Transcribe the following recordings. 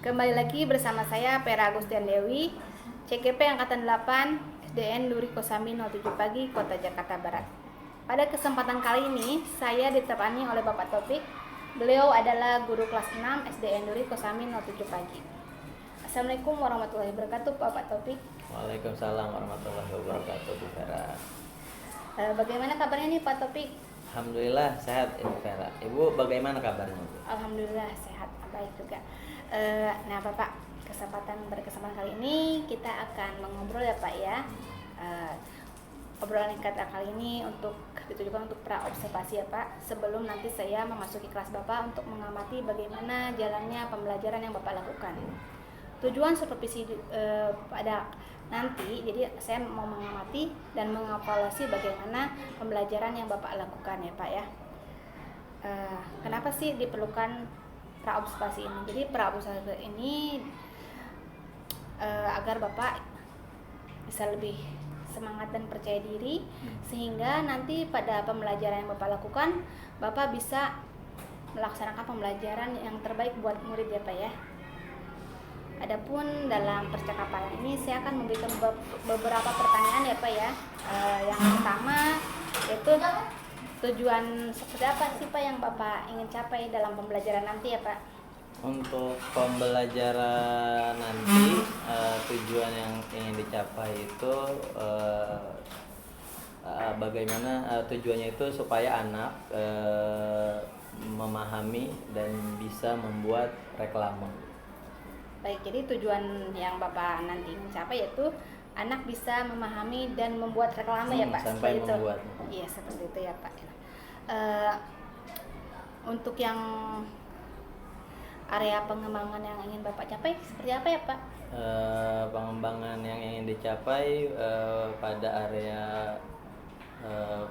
Kembali lagi bersama saya Pera Agustian Dewi, CGP Angkatan 8, SDN Duri Kosambi 07 Pagi, Kota Jakarta Barat. Pada kesempatan kali ini, saya ditemani oleh Bapak Taufik. Beliau adalah guru kelas 6 SDN Duri Kosambi 07 Pagi. Assalamualaikum warahmatullahi wabarakatuh, Bapak Taufik. Waalaikumsalam warahmatullahi wabarakatuh, Bu Vera. Bagaimana kabarnya nih Pak Taufik? Alhamdulillah sehat, Ibu Vera. Ibu bagaimana kabarnya, Bu? Alhamdulillah sehat, baik juga. Nah Bapak, berkesempatan kali ini kita akan mengobrol ya Pak ya. Obrolan kita kali ini ditujukan untuk pra-observasi ya Pak, sebelum nanti saya memasuki kelas Bapak untuk mengamati bagaimana jalannya pembelajaran yang Bapak lakukan. Tujuan supervisi pada nanti, jadi saya mau mengamati dan mengevaluasi bagaimana pembelajaran yang Bapak lakukan ya Pak ya. Kenapa sih diperlukan pra-observasi ini? Jadi pra-observasi ini agar Bapak bisa lebih semangat dan percaya diri, sehingga nanti pada pembelajaran yang Bapak lakukan, Bapak bisa melaksanakan pembelajaran yang terbaik buat murid ya Pak ya. Adapun dalam percakapan ini saya akan memberikan beberapa pertanyaan ya Pak ya. Yang pertama yaitu tujuan seperti apa sih Pak yang Bapak ingin capai dalam pembelajaran nanti ya Pak? Untuk pembelajaran nanti, tujuan yang ingin dicapai itu bagaimana tujuannya itu supaya anak memahami dan bisa membuat reklame. Baik, jadi tujuan yang Bapak nanti ingin capai yaitu anak bisa memahami dan membuat reklame ya Pak? Sampai seperti membuat. Iya, seperti itu ya Pak. Untuk yang area pengembangan yang ingin Bapak capai seperti apa ya Pak? Pengembangan yang ingin dicapai pada area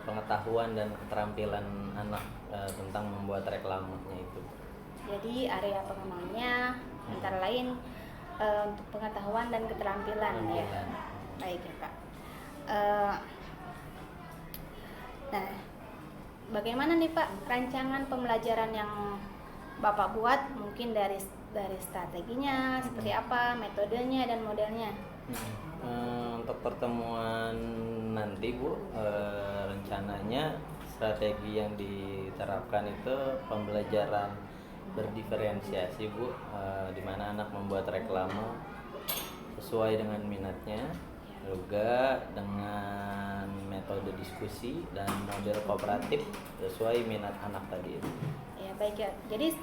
pengetahuan dan keterampilan anak tentang membuat reklamenya itu. Jadi area pengembangannya antara lain untuk pengetahuan dan keterampilan ya. Baik ya Pak. Nah, bagaimana nih Pak rancangan pembelajaran yang Bapak buat, mungkin dari strateginya seperti apa, metodenya dan modelnya? Untuk pertemuan nanti Bu, rencananya strategi yang diterapkan itu pembelajaran berdiferensiasi Bu, di mana anak membuat reklame sesuai dengan minatnya, juga dengan metode diskusi dan model kooperatif sesuai minat anak tadi itu. Ya baik ya. Jadi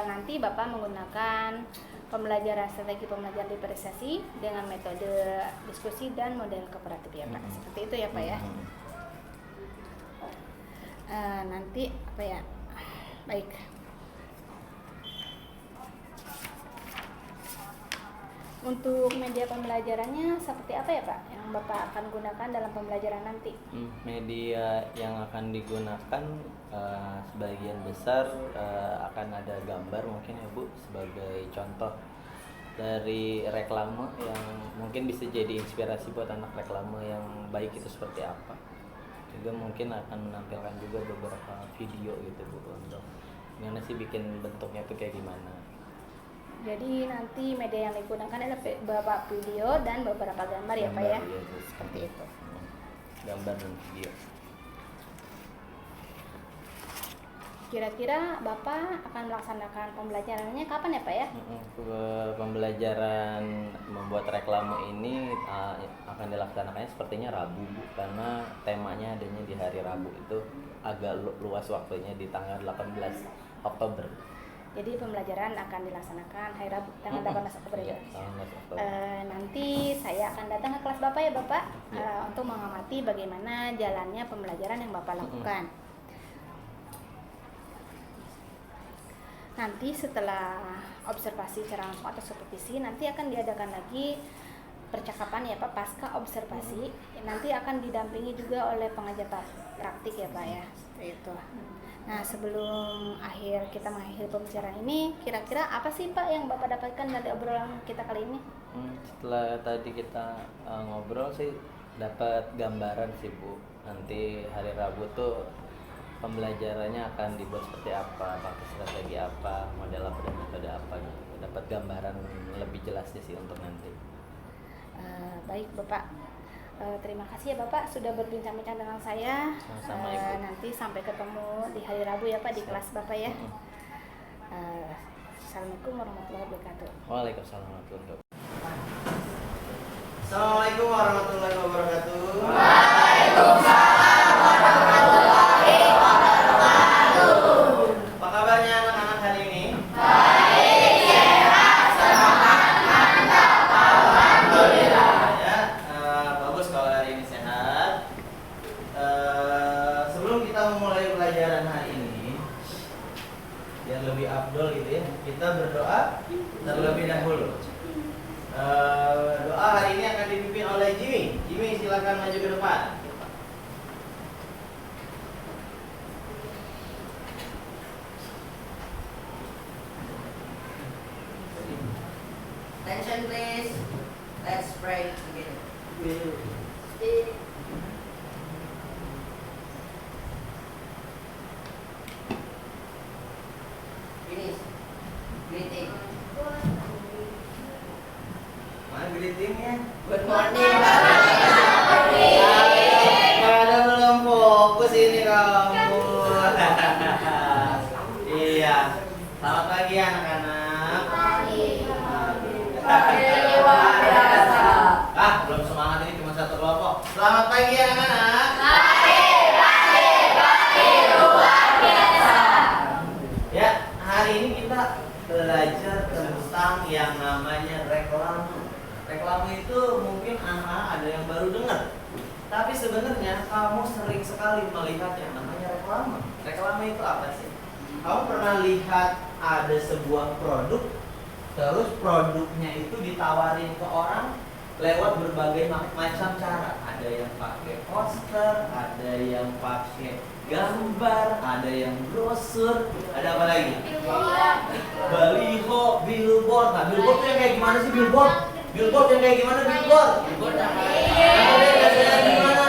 nanti Bapak menggunakan strategi pembelajaran diferensiasi dengan metode diskusi dan model kooperatif ya Pak. Seperti itu ya Pak ya. Nanti apa ya? Baik. Untuk media pembelajarannya seperti apa ya Pak yang Bapak akan gunakan dalam pembelajaran nanti? Media yang akan digunakan sebagian besar akan ada gambar mungkin ya Bu, sebagai contoh dari reklame yang mungkin bisa jadi inspirasi buat anak reklame yang baik itu seperti apa. Juga mungkin akan menampilkan juga beberapa video gitu Bu, untuk gimana sih bikin bentuknya tuh kayak gimana. Jadi nanti media yang digunakan adalah beberapa video dan beberapa gambar ya Pak ya? Iya, seperti itu. Gambar dan video. Kira-kira Bapak akan melaksanakan pembelajarannya kapan ya Pak ya? Pembelajaran membuat reklame ini akan dilaksanakannya sepertinya Rabu Bu, karena temanya adanya di hari Rabu, itu agak luas waktunya di tanggal 18 Oktober. Jadi pembelajaran akan dilaksanakan hari Rabu tanggal 18 Oktober ya. Nanti saya akan datang ke kelas Bapak ya Bapak, untuk mengamati bagaimana jalannya pembelajaran yang Bapak lakukan. Nanti setelah observasi secara langsung atau supervisi, nanti akan diadakan lagi percakapan ya Pak pasca observasi. Nanti akan didampingi juga oleh pengajar praktik ya Pak ya. Seperti itu. Nah, sebelum kita mengakhiri pembicaraan ini, kira-kira apa sih Pak yang Bapak dapatkan dari obrolan kita kali ini? Setelah tadi kita ngobrol sih dapat gambaran sih Bu. Nanti hari Rabu tuh pembelajarannya akan dibuat seperti apa, pakai strategi apa, model apa dan metode apa gitu. dapat gambaran lebih jelasnya sih untuk nanti. Baik Bapak, terima kasih ya Bapak sudah berbincang-bincang dengan saya. Sama-sama, Ibu. Nanti sampai ketemu di hari Rabu ya Pak di kelas Bapak ya. Assalamualaikum warahmatullahi wabarakatuh. Waalaikumsalam warahmatullahi wabarakatuh. Assalamualaikum warahmatullahi wabarakatuh. Apa kabarnya anak-anak hari ini? Ya, bagus kalau hari ini sehat. Sebelum kita memulai pelajaran hari ini, biar lebih afdol gitu ya, kita berdoa terlebih dahulu. Doa hari ini akan dipimpin oleh Jimmy. Jimmy, silakan maju ke depan. Attention please. Let's pray together. Finish. Greeting. Mana greetingnya? Good morning. Pada belum fokus ini kamu. Iya. Selamat pagi anak-anak. Belum semangat, ini cuma satu kelompok. Selamat pagi anak-anak. Ya, hari ini kita belajar tentang yang namanya reklame. Reklame itu mungkin anak-anak ada yang baru dengar. Tapi sebenarnya kamu sering sekali melihat yang namanya reklame. Reklame itu apa sih? Kamu pernah lihat ada sebuah produk, terus produknya itu ditawarin ke orang lewat berbagai macam cara. Ada yang pakai poster, ada yang pakai gambar, ada yang brosur, ada apa lagi? Baliho, billboard. Nah, billboard itu yang kayak gimana sih billboard? Billboard yang kayak gimana billboard? Billboard yang kayak gimana?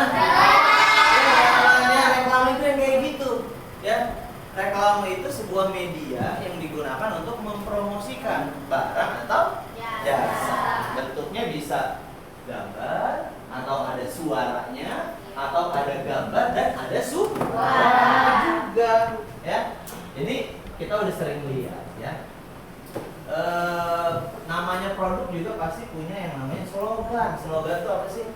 Ya, reklame itu yang kayak gitu. Ya, reklame itu sebuah media yang digunakan untuk mempromosikan barang atau jasa. Bentuknya bisa gambar, atau ada suaranya, atau ada gambar dan ada suara juga. Ya, jadi kita udah sering lihat ya. Namanya produk juga pasti punya yang namanya slogan. Slogan itu apa sih?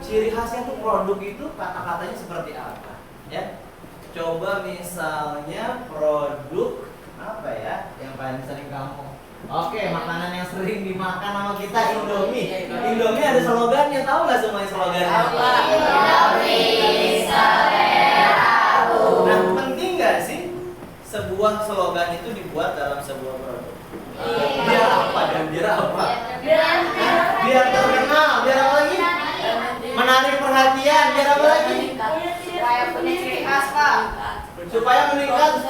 Ciri khasnya tuh produk itu kata-katanya seperti apa? Ya, coba misalnya produk apa ya yang paling sering kamu? Oke, makanan yang sering dimakan sama kita Indomie. Indomie ada slogannya, tahu nggak semuanya slogannya? Indomie seleraku. Nah, penting nggak sih sebuah slogan itu dibuat dalam sebuah produk? Biar apa dan biar apa? Biar terkenal, biar apa lagi? Menarik perhatian, biar apa lagi? Supaya punya ciri khas, Pak. Supaya meningkat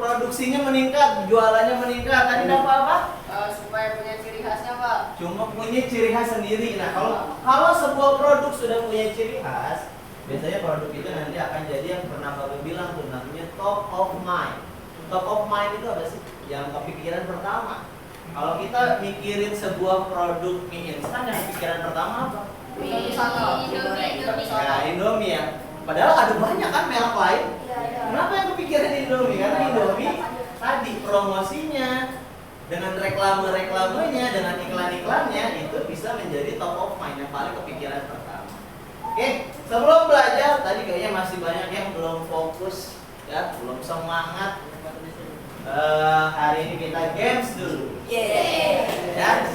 produksinya meningkat, jualannya meningkat. Tadi dapat apa? Supaya punya ciri khasnya, Pak. Cuma punya ciri khas sendiri. Nah, kalau sebuah produk sudah punya ciri khas, biasanya produk itu nanti akan jadi yang pernah Bapak bilang tuh namanya top of mind. Top of mind itu apa sih? Yang kepikiran pertama. Kalau kita mikirin sebuah produk mie instan, yang pikiran pertama apa? Ya, Indomie ya. Padahal ada banyak kan merek lain. Kenapa yang kepikiran Indomie? Karena Indomie tadi promosinya dengan reklame-reklamenya, dengan iklan-iklannya itu bisa menjadi top of mind yang paling kepikiran pertama. Oke, sebelum belajar tadi kayaknya masih banyak yang belum fokus ya, belum semangat. Hari ini kita games dulu. Ya,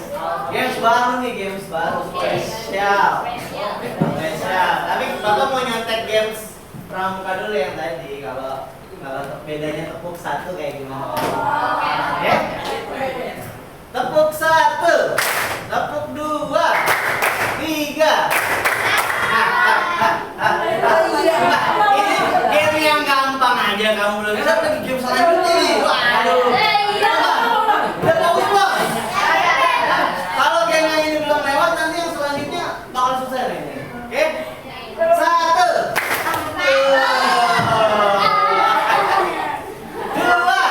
games baru nih, games baru spesial. Tapi Bapak mau nyontek games pramuka dulu yang tadi. Kalau bedanya tepuk satu kayak gimana? Ya? Tepuk satu, tepuk dua, tiga. Ini game yang gampang aja kamu belum bisa, lagi game selanjutnya nih. Waduh. Udah fokus belum? Kalau game yang ini belum lewat, nanti yang selanjutnya bakal susah nih. Oke? Satu, dua,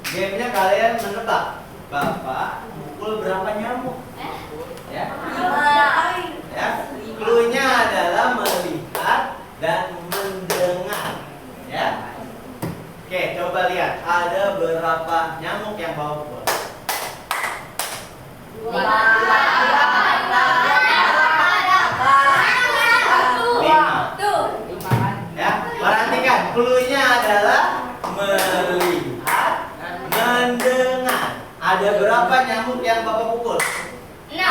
Gamenya kalian menebak. Bapak pukul berapa nyamuk? Ya. Ya. Cluenya adalah melihat dan mendengar. Ya. Oke, coba lihat. Ada berapa nyamuk yang bawa pukul? 5. Ya, perhatikan. Cluenya adalah melihat, mendengar. Ada berapa nyamuk yang Bapak pukul? 6.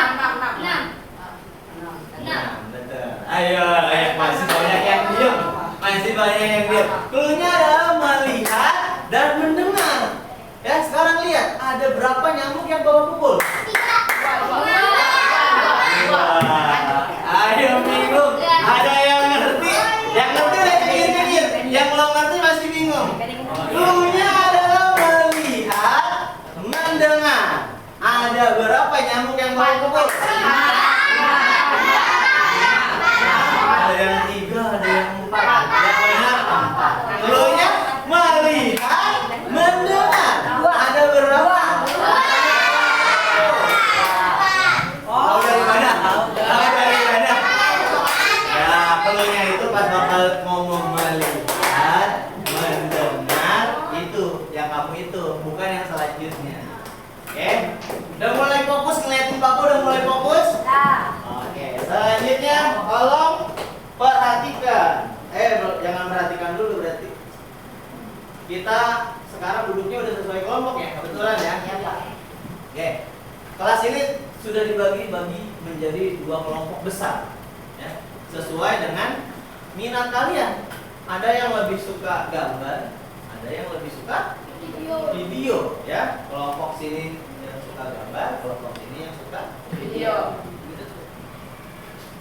Betul. Ayo, masih banyak yang diam. Masih banyak yang diam. Cluenya adalah melihat dan mendengar. Ya, sekarang lihat. Ada berapa nyamuk yang Bapak pukul? 2. Ayo bingung. Ada yang ngerti? Yang ngerti udah cengir-cengir. Yang belum ngerti masih bingung. Cluenya adalah melihat, mendengar. Ada berapa nyamuk yang Bapak pukul? Ada yang 3, ada yang 4. Yang benar 4. Cluenya melihat, mendengar. Ada berapa? Tahu dari mana? Tahu dari mana? Ya, cluenya itu pas bakal ngomong melihat, mendengar, itu yang kamu itu, bukan yang selanjutnya. Oke? Udah mulai fokus ngeliatin Papa, udah mulai fokus? Oke, selanjutnya tolong perhatikan. Jangan perhatikan dulu berarti. Kita sekarang duduknya udah sesuai kelompok ya, kebetulan ya? Iya, Pak. Oke. Kelas ini sudah dibagi-bagi menjadi 2 kelompok besar. Ya, sesuai dengan minat kalian. Ada yang lebih suka gambar, ada yang lebih suka video, ya. Kelompok sini yang suka gambar, kelompok sini yang suka video.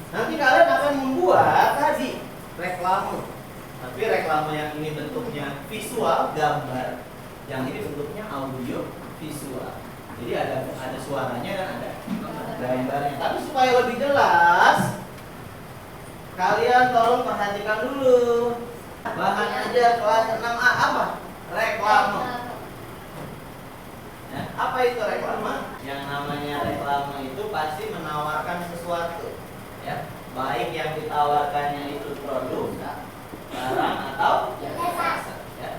Nanti kalian akan membuat tadi reklame. Tapi reklame yang ini bentuknya visual, gambar. Yang ini bentuknya audio, visual. Jadi ada suaranya dan ada gambarnya. Tapi supaya lebih jelas, kalian tolong perhatikan dulu. Bahan aja kelas 6A apa? Reklame. Ya, apa itu reklame? Yang namanya reklame itu pasti menawarkan sesuatu. Ya, baik yang ditawarkannya itu produk, barang atau jasa. Ya.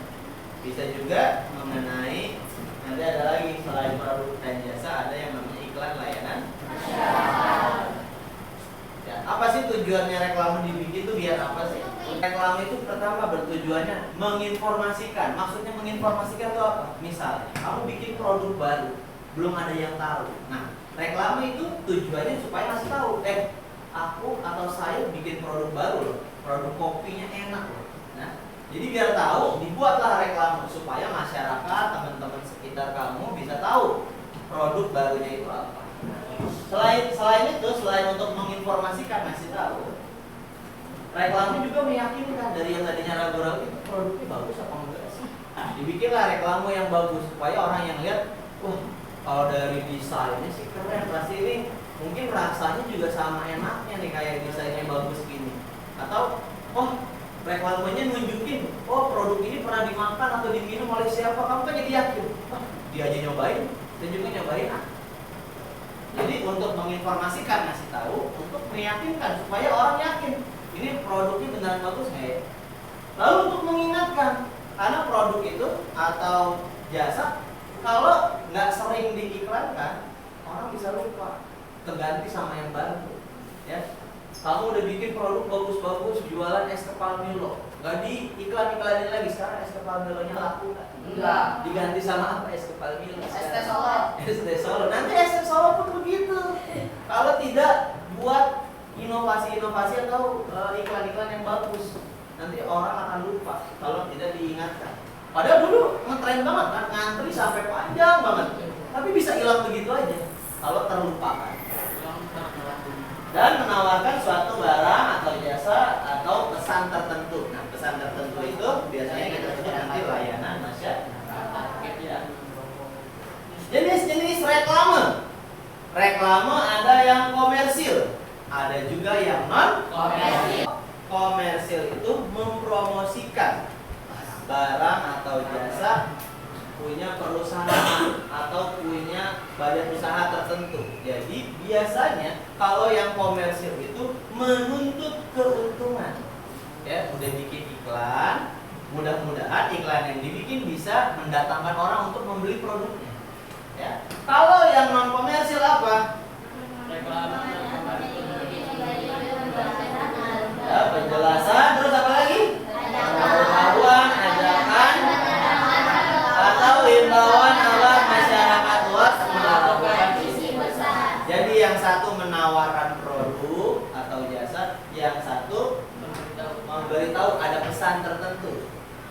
Bisa juga mengenai, nanti ada lagi selain produk dan jasa, ada yang namanya iklan layanan. Ya, apa sih tujuannya reklame dibikin itu biar apa sih? Reklame itu pertama bertujuannya menginformasikan. Maksudnya menginformasikan itu apa? Misalnya kamu bikin produk baru, belum ada yang tahu. Nah, reklame itu tujuannya supaya ngasih tahu, aku atau saya bikin produk baru loh, produk kopinya enak loh. Nah, jadi biar tahu, dibuatlah reklame supaya masyarakat, teman-teman sekitar kamu bisa tahu produk barunya itu apa. Selain itu, selain untuk menginformasikan, ngasih tahu, reklame juga meyakinkan. Dari yang tadinya ragu-ragu itu produknya bagus apa enggak sih. Nah, dibikinlah reklame yang bagus supaya orang yang lihat, wah, kalau dari desainnya sih keren, pasti ini mungkin rasanya juga sama enaknya nih kayak desainnya bagus gini. Atau reklamenya nunjukin, produk ini pernah dimakan atau diminum oleh siapa, kamu kan jadi yakin, dia aja nyobain, dan juga nyobain. Jadi untuk menginformasikan, ngasih tahu, untuk meyakinkan supaya orang yakin ini produknya beneran bagus nggak ya. Lalu untuk mengingatkan, karena produk itu atau jasa kalau nggak sering diiklankan, orang bisa lupa, terganti sama yang baru. Ya, kamu udah bikin produk bagus-bagus, jualan es kepal Milo, nggak diiklan-iklanin lagi. Sekarang es kepal Milonya laku nggak? Enggak. Diganti sama apa? Es kepal Milo. Es teh Solo. Es teh Solo. Nanti es teh Solo pun begitu. Kalau tidak buat inovasi-inovasi atau iklan-iklan yang bagus, nanti orang akan lupa kalau tidak diingatkan. Padahal dulu ngetren banget kan, ngantri sampai panjang banget, tapi bisa hilang begitu aja kalau terlupakan. Dan menawarkan suatu barang atau jasa atau pesan tertentu. Nah, pesan tertentu itu biasanya kita sebut nanti layanan masyarakat. Ya. Jenis-jenis reklame. Reklame ada yang komersil, ada juga yang non komersil. Komersil itu mempromosikan barang atau jasa punya perusahaan atau punya badan usaha tertentu. Jadi biasanya kalau yang komersil itu menuntut keuntungan. Ya, udah bikin iklan, mudah-mudahan iklan yang dibikin bisa mendatangkan orang untuk membeli produknya. Ya. Kalau yang non komersil apa? Ya, penjelasan, terus apa lagi? Pengetahuan, ajakan, atau himbauan ala masyarakat luas melakukan visi besar. Jadi yang satu menawarkan produk atau jasa, yang satu memberitahu ada pesan tertentu.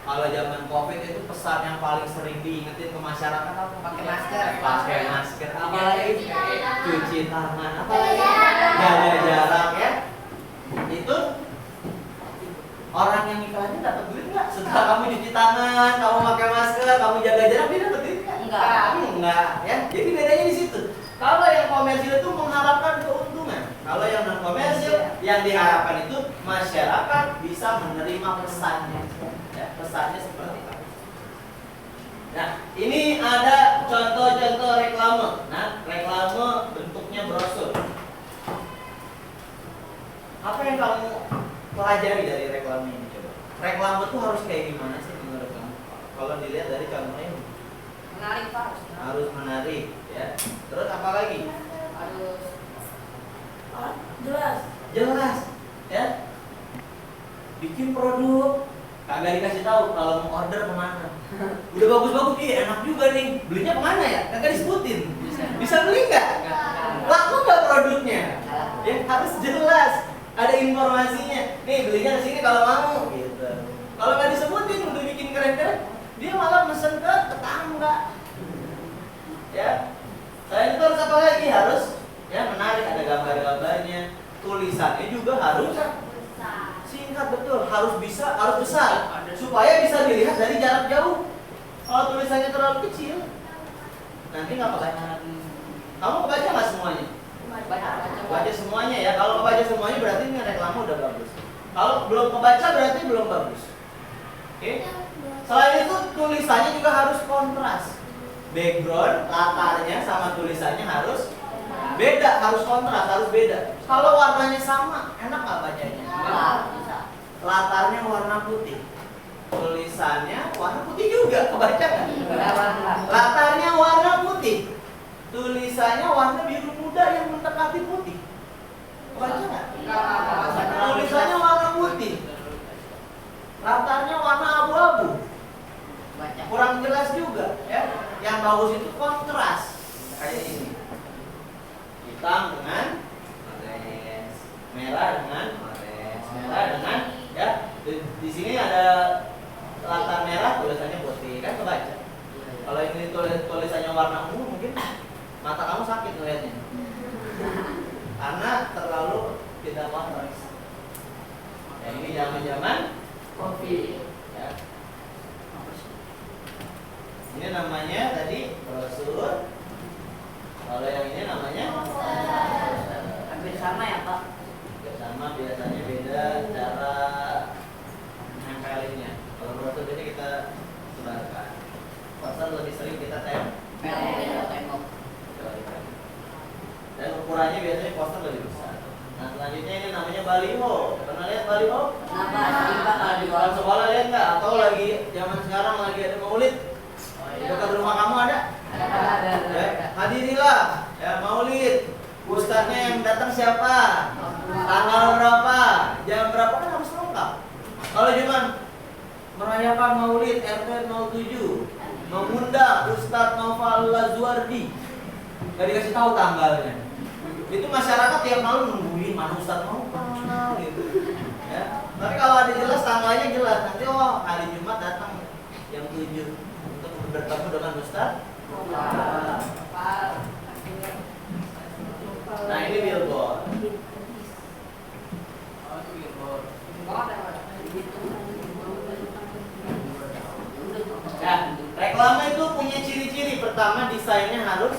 Kalau zaman COVID itu pesan yang paling sering diingetin ke masyarakat apa? Pakai masker. Pakai masker. Apalagi cuci tangan. Apalagi jaga jarak ya. Itu orang yang iklanin dapat duit nggak? Setelah kamu cuci tangan, kamu pakai masker, kamu jaga jarak, dia dapat duit nggak? Enggak, ya. Jadi bedanya di situ. Kalau yang komersil itu mengharapkan keuntungan. Kalau yang non komersil, yang diharapkan itu masyarakat bisa menerima pesannya. Ya, pesannya seperti apa? Nah, ini ada contoh-contoh reklame. Nah, reklame bentuknya brosur. Apa yang kamu pelajari dari reklame ini coba? Reklame tuh harus kayak gimana sih menurut kamu? Kalau dilihat dari contohnya ini. Menarik Pak. Harus menarik, ya. Terus apa lagi? Harus Jelas, ya. Bikin produk, kagak dikasih tahu kalau mau order kemana. Udah bagus-bagus, enak juga nih. Belinya kemana ya? Kagak disebutin. Bisa beli nggak? Laku nggak produknya? Ya harus jelas. Ada informasinya. Nih belinya ke sini kalau mau. Gitu. Kalau nggak disebutin, udah bikin keren-keren, dia malah mesen ke tetangga. Ya. Selain itu harus apa lagi? Harus ya menarik, ada gambar-gambarnya. Tulisannya juga harus singkat, betul, harus besar supaya bisa dilihat dari jarak jauh. Kalau tulisannya terlalu kecil nanti nggak kebaca. Kamu kebaca nggak semuanya? Baca semuanya ya. Kalau kebaca semuanya berarti ini reklame udah bagus. Kalau belum kebaca berarti belum bagus. Oke. Selain itu tulisannya juga harus kontras. Background, latarnya sama tulisannya harus beda, harus kontras, harus beda. Kalau warnanya sama, enak nggak bacanya? Latarnya warna putih, tulisannya warna putih juga, kebaca nggak? Latarnya warna putih, tulisannya warna biru muda yang mendekati putih, kebaca nggak? Tulisannya warna putih, latarnya warna abu-abu, kurang jelas juga, ya. Yang bagus itu kontras, kayak ini. Hitam dengan orange, merah dengan orange, merah dengan ya di sini ada latar merah tulisannya putih kan kebaca. Kalau ini tulisannya warna ungu mungkin mata kamu sakit ngeliatnya karena terlalu tidak kontras. Ya ini zaman kopi. Ya. Ini namanya tadi brosur. Kalau yang ini namanya hampir sama ya Pak? Hampir sama, biasanya beda cara nempelinnya. Kalau brosur ini kita sebarkan, poster lebih sering kita tembok. Dan ukurannya biasanya poster lebih besar. Nah selanjutnya ini namanya baliho. Pernah lihat baliho? Kenapa? Di sekolah lihat nggak? Atau lagi zaman sekarang lagi ada maulid? Dekat rumah kamu ada? Ya, hadirilah ya maulid. Ustadznya yang datang siapa? Tanggal berapa? Jam berapa kan harus lengkap. Kalau cuma merayakan maulid RT 07 mengundang Ustadz Noval Lazuardi, nggak dikasih tahu tanggalnya. Itu masyarakat tiap malam nungguin mana Ustadz mau gitu. Ya. Tapi kalau ada jelas tanggalnya jelas, nanti hari Jumat datang jam 7 untuk bertemu dengan Ustadz. Nah ini billboard. Ya, reklame itu punya ciri-ciri. Pertama desainnya harus.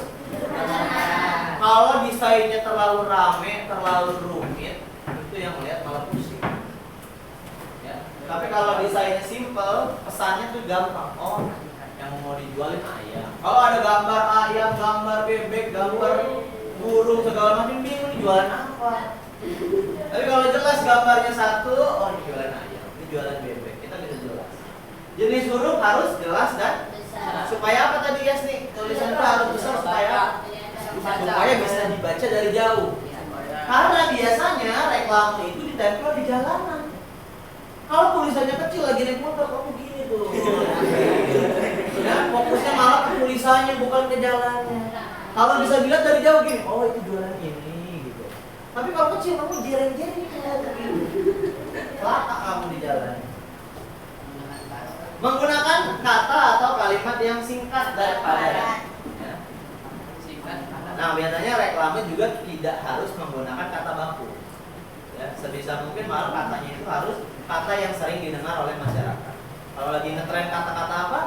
Kalau desainnya terlalu rame, terlalu rumit, itu yang melihat malah pusing. Ya. Tapi kalau desainnya simple, pesannya tuh gampang. Oh, yang yang mau dijualin ayam. Kalau ada gambar ayam, gambar bebek, gambar burung segala macam, bingung ini jualan apa. Tapi kalau jelas gambarnya satu, oh ini jualan ayam, ini jualan bebek, kita bisa jelas. Jenis huruf harus jelas dan supaya apa tadi Yas nih? Tulisan itu harus besar supaya bisa dibaca dari jauh. Karena biasanya reklame itu ditempel di jalanan. Kalau tulisannya kecil lagi naik motor, kamu gini tuh. Ya, fokusnya malah ke tulisannya bukan ke jalannya. Kalau bisa dilihat dari jauh gini, oh itu jualan ini gitu. Tapi kalau kecil kamu jereng-jereng gitu. Celaka kamu di jalan. Menggunakan kata atau kalimat yang singkat daripada. Ya. Nah, biasanya reklame juga tidak harus menggunakan kata baku. Ya, sebisa mungkin malah katanya itu harus kata yang sering didengar oleh masyarakat. Kalau lagi ngetren kata-kata apa?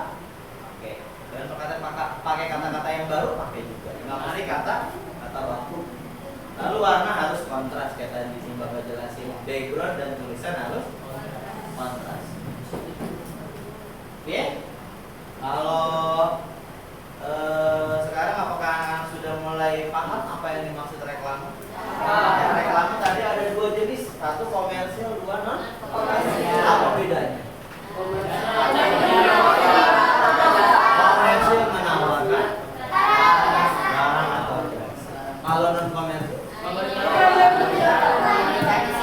Oke. Dan pakai kata-kata yang baru pakai juga. Nggak mesti kata baku. Lalu warna harus kontras kayak tadi si Bapak jelasin. Background dan tulisan harus kontras. Oke. Kalau sekarang apakah sudah mulai paham apa yang dimaksud reklame? Ya, reklame tadi ada dua jenis, satu komersial, dua non komersial. Apa bedanya? Komersial menawarkan barang atau jasa. Kalau non komersial,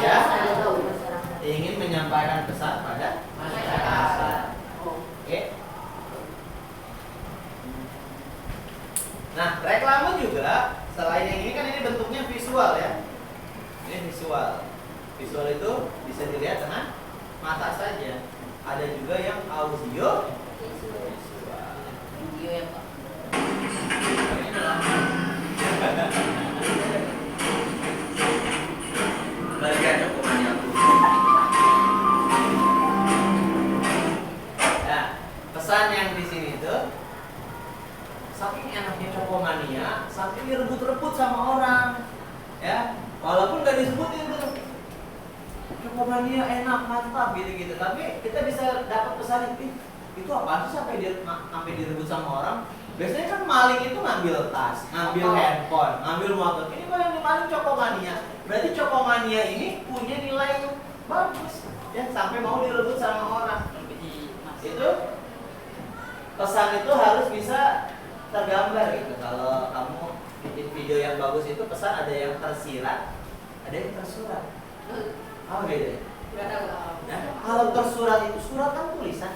ya, ingin menyampaikan pesan pada masyarakat. Oke. Nah, reklame juga selain yang ini kan ini bentuknya visual ya. Ini visual. Visual itu bisa dilihat dengan mata saja. Ada juga yang audio visual. Video ya Pak. Ini dalam bagian dokumennya. Nah, pesan yang di sini itu saking enaknya Cokomania, saking direbut-rebut sama orang, ya, walaupun gak disebutin tuh Cokomania enak, mantap gitu-gitu, tapi kita bisa dapat pesan itu apa sih sampai direbut sama orang? Biasanya kan maling itu ngambil tas, ngambil handphone, ngambil motor. Ini kalau yang dimaling Cokomania, berarti Cokomania ini punya nilai yang bagus, ya, sampai mau direbut sama orang. Itu pesan itu harus bisa tergambar gitu. Kalau kamu bikin video yang bagus itu pesan ada yang tersirat, ada yang tersurat. Apa bedanya? Nah, kalau tersurat itu surat kan tulisan,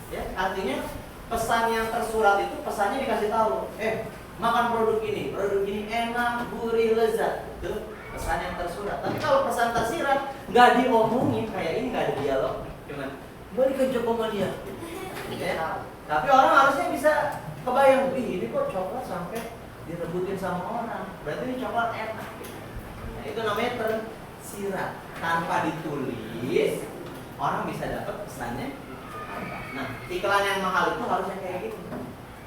ya, artinya pesan yang tersurat itu pesannya dikasih tahu, makan produk ini enak, gurih, lezat. Itu pesan yang tersurat. Tapi kalau pesan tersirat nggak diomongin kayak ini, nggak ada dialog, cuman balik ke Cokomania. Ya. Tapi orang harusnya bisa kebayang, ini kok coklat sampai direbutin sama orang, berarti ini coklat enak. Nah, itu namanya tersirat, tanpa ditulis orang bisa dapat pesannya. Nah, iklan yang mahal itu harusnya kayak gitu,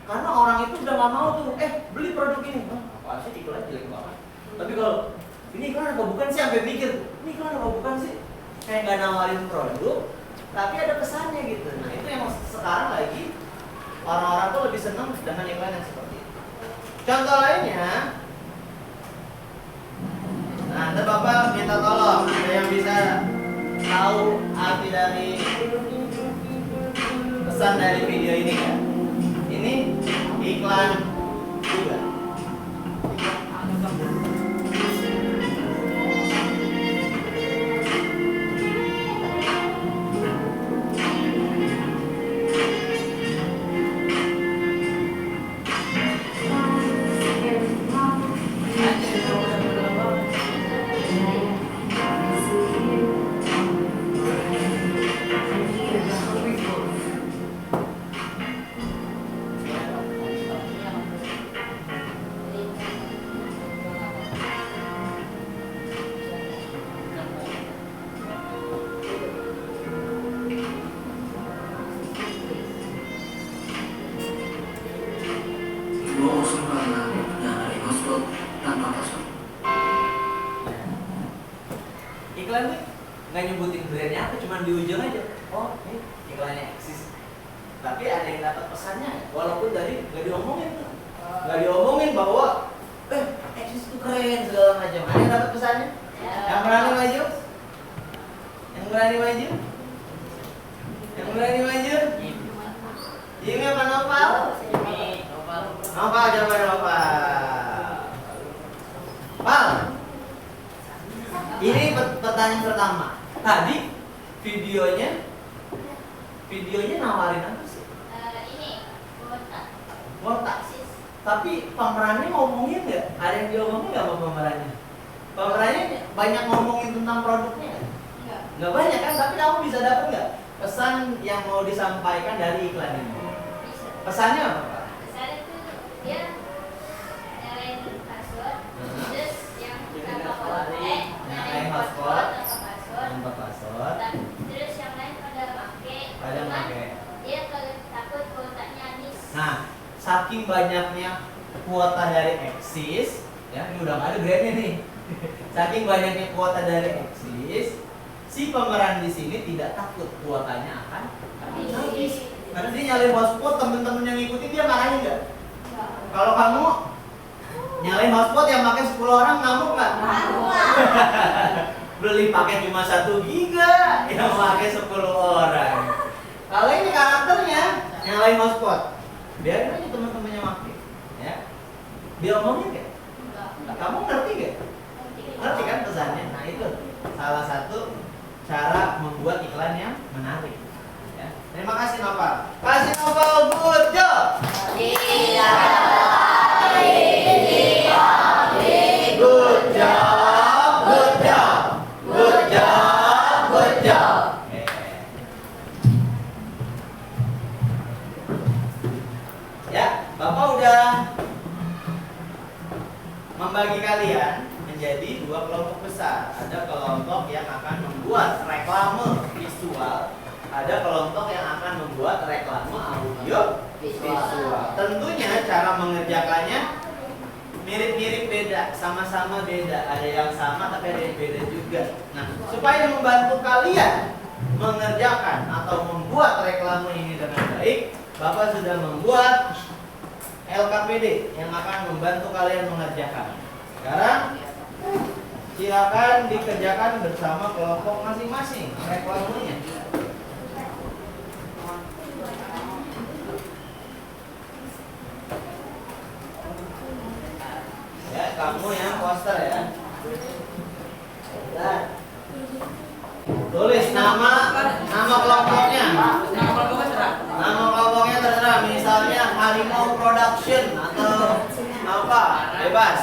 karena orang itu udah nggak mau tuh, beli produk ini, apa sih iklan jelek banget. Tapi kalau ini iklan apa bukan sih, sampai mikir, ini iklan apa bukan sih, kayak nggak nawarin produk, tapi ada pesannya gitu. Nah, itu yang sekarang lagi orang-orang tuh lebih senang dengan iklan yang seperti itu. Contoh lainnya, nah, nanti Bapak minta tolong ada yang bisa tahu arti dari pesan dari video ini ya. Ini iklan juga. Iklan nih nggak nyebutin brandnya apa, cuma di ujung aja. Oh, ini iklannya eksis. tapi ada yang dapat pesannya, walaupun tadi nggak diomongin tuh, nggak diomongin bahwa Exis itu keren segala macam. Ada yang dapat pesannya? Yang berani maju? Yang berani maju? Yang berani maju? Jimmy apa Nopal? Nopal, coba Nopal. Pal, ini pertanyaan pertama. Tadi videonya nawarin apa sih? Ini Botak. Tapi pemerannya ngomongin nggak? Ada yang diomongin nggak sama pemerannya? Pemerannya banyak ngomongin tentang produknya nggak? Nggak banyak kan? Tapi kamu bisa dapat nggak pesan yang mau disampaikan dari iklan ini? Pesannya apa, Pak? Pesannya itu dia nyalain password, terus yang Nyalain hotspot, password, tanpa password, terus yang lain pada pakai, pada pakai. dia kalau takut kuotanya habis. Nah, saking banyaknya kuota dari Exis, ya ini udah nggak ada grade-nya nih. Saking banyaknya kuota dari Exis, si pemeran di sini tidak takut kuotanya akan habis. Karena dia nyalain hotspot, temen-temen yang ngikutin dia marahin nggak? Kalau kamu nyalain hotspot yang pakai 10 orang ngamuk nggak? Beli pakai cuma 1 giga, yang pakai 10 orang. Kalau ini karakternya nyalain hotspot, biarin aja teman-temannya pakai, ya. Dia omongin nggak? Kamu ngerti nggak? Ngerti kan pesannya? Nah itu salah satu cara membuat iklan yang menarik. Ya. Terima kasih Nopal. Kasih Nopal good job. Good job, good job, good job, good job. Oke. Ya, Bapak udah membagi kalian menjadi 2 kelompok besar. Ada kelompok yang akan membuat reklame visual, ada kelompok yang akan membuat reklame audio visual. Tentunya cara mengerjakannya mirip-mirip beda, sama-sama beda. Ada yang sama tapi ada yang beda juga. Nah, supaya membantu kalian mengerjakan atau membuat reklame ini dengan baik, Bapak sudah membuat LKPD yang akan membantu kalian mengerjakan. Sekarang silakan dikerjakan bersama kelompok masing-masing reklamenya. Ya, kamu yang poster ya. Nah, tulis nama kelompoknya. Nama kelompoknya terserah, misalnya Harimau Production atau apa, bebas.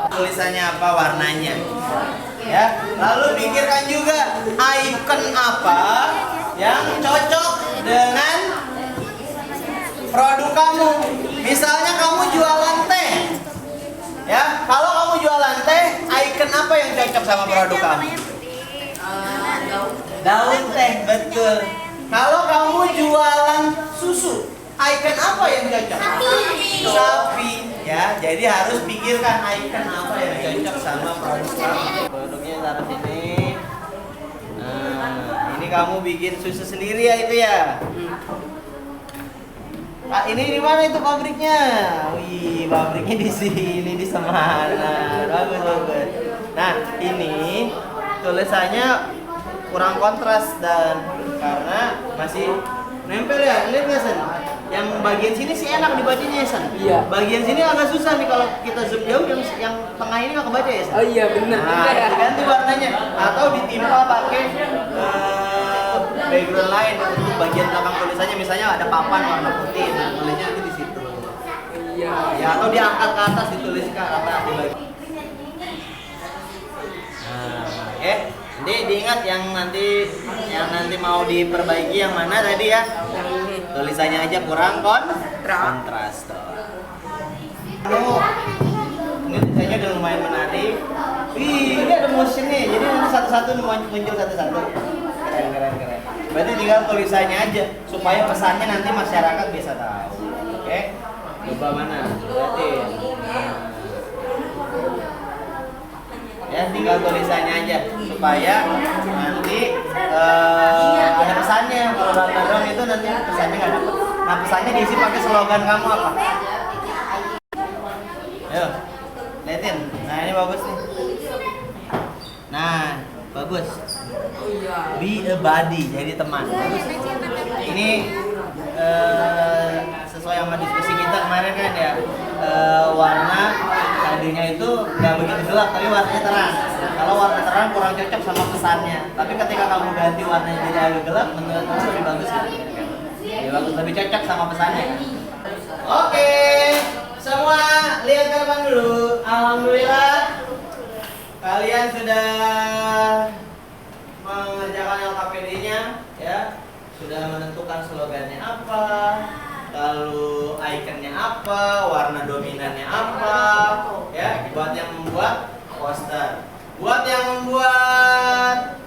Tulisannya apa, warnanya. Ya, lalu pikirkan juga icon apa yang cocok dengan produk kamu. Misalnya kamu jualan teh. Ya, kalau kamu jualan teh, icon apa yang cocok sama produk kamu? Daun teh, betul. Kalau kamu jualan susu, icon apa yang cocok? Sapi. Ya, jadi harus pikirkan icon apa yang cocok sama produk kamu. Produknya taruh sini. Nah, ini kamu bikin susu sendiri ya itu ya. Ah, ini di mana itu pabriknya? Wih, pabriknya di sini di Semarang. Bagus, bagus. Nah, ini tulisannya kurang kontras dan karena masih nempel ya. Lihat nggak Sen? Yang bagian sini sih enak dibacanya ya Sen. Iya. Bagian sini agak susah nih kalau kita zoom jauh, yang tengah ini nggak kebaca ya Sen. Oh iya benar. Nah, ganti warnanya atau ditimpa pakai background lain untuk bagian belakang tulisannya, misalnya ada papan warna putih, nah tulisnya itu di situ. Iya. Ya, atau diangkat ke atas dituliskan apa di bagian. Nah, oke. Jadi diingat yang nanti mau diperbaiki yang mana tadi ya? Tulisannya aja kurang kontras tuh. Ini tulisannya udah lumayan menarik. Wih, ini ada motion nih. Jadi nanti satu-satu muncul satu-satu. Keren. Berarti tinggal tulisannya aja supaya pesannya nanti masyarakat bisa tahu. Oke? Coba mana? Berarti ya tinggal tulisannya aja supaya nanti ada pesannya. Kalau gambar doang itu nanti pesannya nggak dapet. Nah pesannya diisi pakai slogan kamu apa? Ayo, liatin. Nah ini bagus nih. Nah bagus. Be a buddy, jadi teman. Ini sesuai sama diskusi kita kemarin kan ya, warna tadinya itu nggak begitu gelap tapi warnanya terang. Kalau warna terang kurang cocok sama pesannya, tapi ketika kamu ganti warnanya jadi agak gelap, menurut kamu lebih bagus kan? Lebih bagus, lebih cocok sama pesannya. Oke, semua lihat ke depan dulu. Alhamdulillah kalian sudah mengerjakan LKPD-nya ya. Sudah menentukan slogannya apa, lalu ikonnya apa, warna dominannya apa, ya. Buat yang membuat poster, buat yang membuat